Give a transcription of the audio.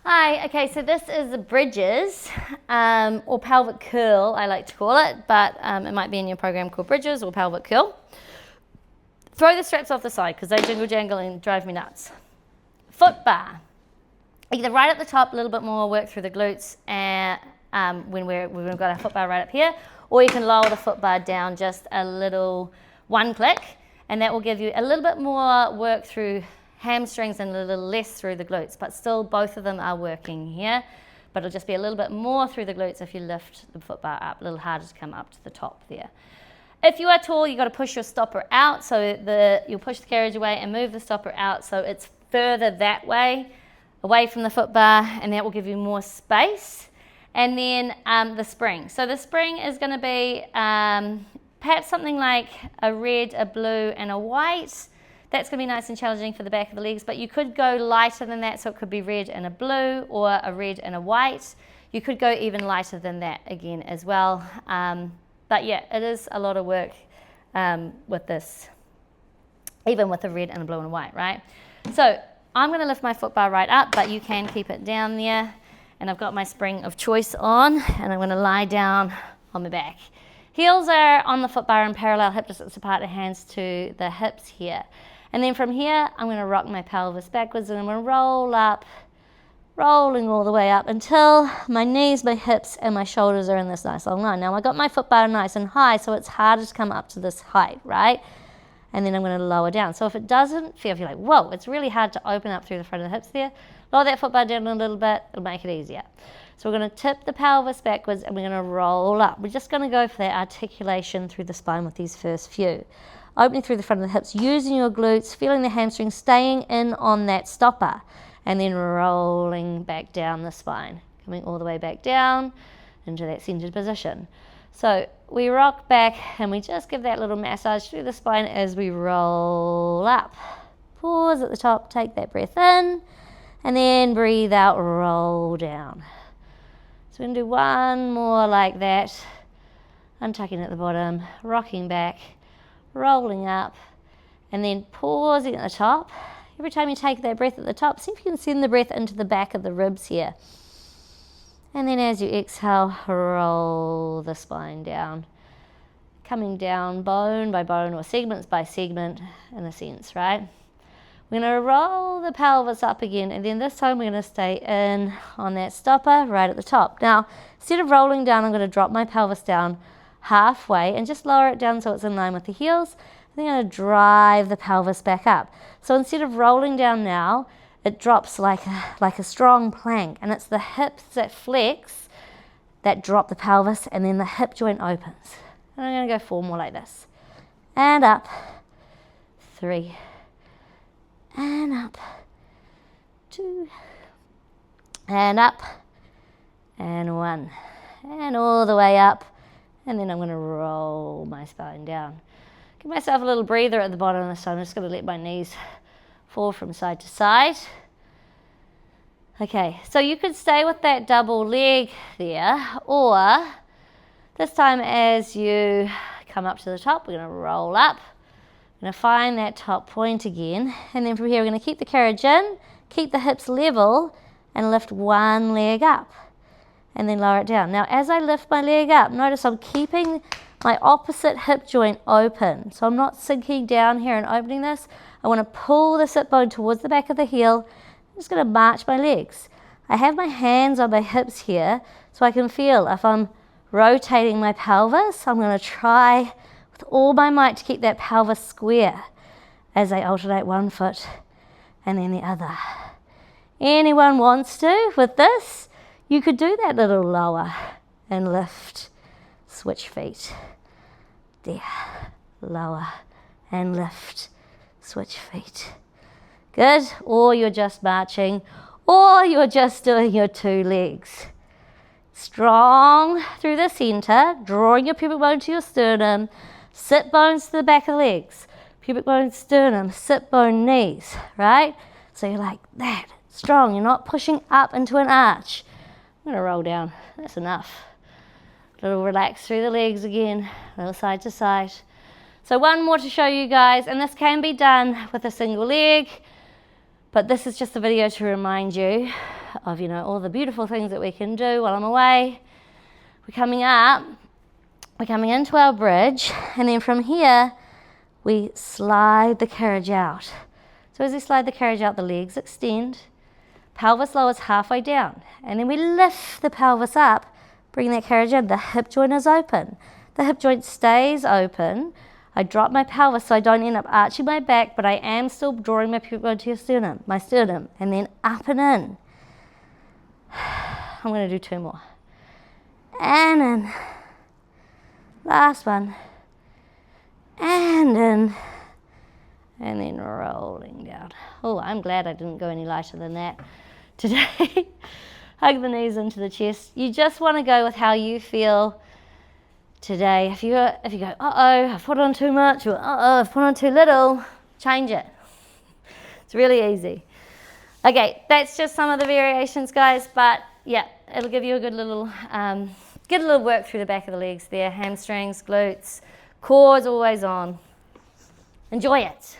Hi, okay, so this is the bridges, or pelvic curl, I like to call it, but it might be in your program called bridges or pelvic curl. Throw the straps off the side because they jingle jangle and drive me nuts. Foot bar. Either right at the top, a little bit more work through the glutes and when we've got our foot bar right up here, or you can lower the foot bar down just a little, one click, and that will give you a little bit more work through hamstrings and a little less through the glutes, but still both of them are working here, but it'll just be a little bit more through the glutes if you lift the foot bar up, a little harder to come up to the top there. If you are tall, you've got to push your stopper out, so you'll push the carriage away and move the stopper out so it's further that way, away from the foot bar, and that will give you more space. And then the spring. So the spring is going to be perhaps something like a red, a blue, and a white. That's going to be nice and challenging for the back of the legs, but you could go lighter than that, so it could be red and a blue or a red and a white. You could go even lighter than that again as well. But yeah, it is a lot of work with this, even with a red and a blue and a white, right? So I'm going to lift my foot bar right up, but you can keep it down there. And I've got my spring of choice on, and I'm going to lie down on my back. Heels are on the foot bar and parallel hip distance apart, the hands to the hips here. And then from here, I'm going to rock my pelvis backwards and I'm going to roll up, rolling all the way up until my knees, my hips, and my shoulders are in this nice long line. Now, I got my foot bar nice and high, so it's harder to come up to this height, right? And then I'm going to lower down. So if it doesn't feel, if you're like, whoa, it's really hard to open up through the front of the hips there, lower that foot bar down a little bit, it'll make it easier. So we're going to tip the pelvis backwards and we're going to roll up. We're just going to go for that articulation through the spine with these first few. Opening through the front of the hips, using your glutes, feeling the hamstrings, staying in on that stopper, and then rolling back down the spine, coming all the way back down into that centered position. So we rock back and we just give that little massage through the spine as we roll up. Pause at the top, take that breath in, and then breathe out, roll down. So we're going to do one more like that, untucking at the bottom, rocking back, rolling up, and then pausing at the top. Every time you take that breath at the top, see if you can send the breath into the back of the ribs here. And then as you exhale, roll the spine down, coming down bone by bone or segments by segment in a sense, right? We're going to roll the pelvis up again, and then this time we're going to stay in on that stopper right at the top. Now, instead of rolling down, I'm going to drop my pelvis down halfway and just lower it down so it's in line with the heels. And then I'm going to drive the pelvis back up. So instead of rolling down now, it drops like a strong plank, and it's the hips that flex that drop the pelvis, and then the hip joint opens. And I'm going to go 4 more like this. And up, 3, and up, 2, and up, and 1, and all the way up, and then I'm going to roll my spine down. Give myself a little breather at the bottom of this, so I'm just going to let my knees fall from side to side. Okay, so you could stay with that double leg there, or this time as you come up to the top, we're going to roll up. We're going to find that top point again, and then from here we're going to keep the carriage in, keep the hips level, and lift one leg up, and then lower it down. Now as I lift my leg up, notice I'm keeping my opposite hip joint open, so I'm not sinking down here and opening this. I want to pull the sit bone towards the back of the heel. I'm just going to march my legs. I have my hands on my hips here, so I can feel if I'm rotating my pelvis. I'm going to try with all my might to keep that pelvis square as I alternate one foot and then the other. Anyone wants to with this, you could do that little lower and lift, switch feet. There, lower and lift, switch feet. Good, or you're just marching, or you're just doing your 2 legs. Strong through the center, drawing your pubic bone to your sternum, sit bones to the back of the legs, pubic bone, sternum, sit bone, knees, right? So you're like that, strong, you're not pushing up into an arch. I'm going to roll down, that's enough. A little relax through the legs again, a little side to side. So one more to show you guys, and this can be done with a single leg, but this is just a video to remind you of, you know, all the beautiful things that we can do while I'm away. We're coming up, we're coming into our bridge, and then from here, we slide the carriage out. So as we slide the carriage out, the legs extend, pelvis lowers halfway down, and then we lift the pelvis up, bring that carriage in. The hip joint is open. The hip joint stays open. I drop my pelvis so I don't end up arching my back, but I am still drawing my pubic bone to my sternum, and then up and in. I'm going to do 2 more. And in. Last one. And in. And then rolling down. Oh, I'm glad I didn't go any lighter than that today. Hug the knees into the chest. You just want to go with how you feel today. If you go, uh-oh, I've put on too much, or uh-oh, I've put on too little, change it. It's really easy. Okay, that's just some of the variations, guys, but yeah, it'll give you a good little, get a little work through the back of the legs there, hamstrings, glutes, core's always on. Enjoy it.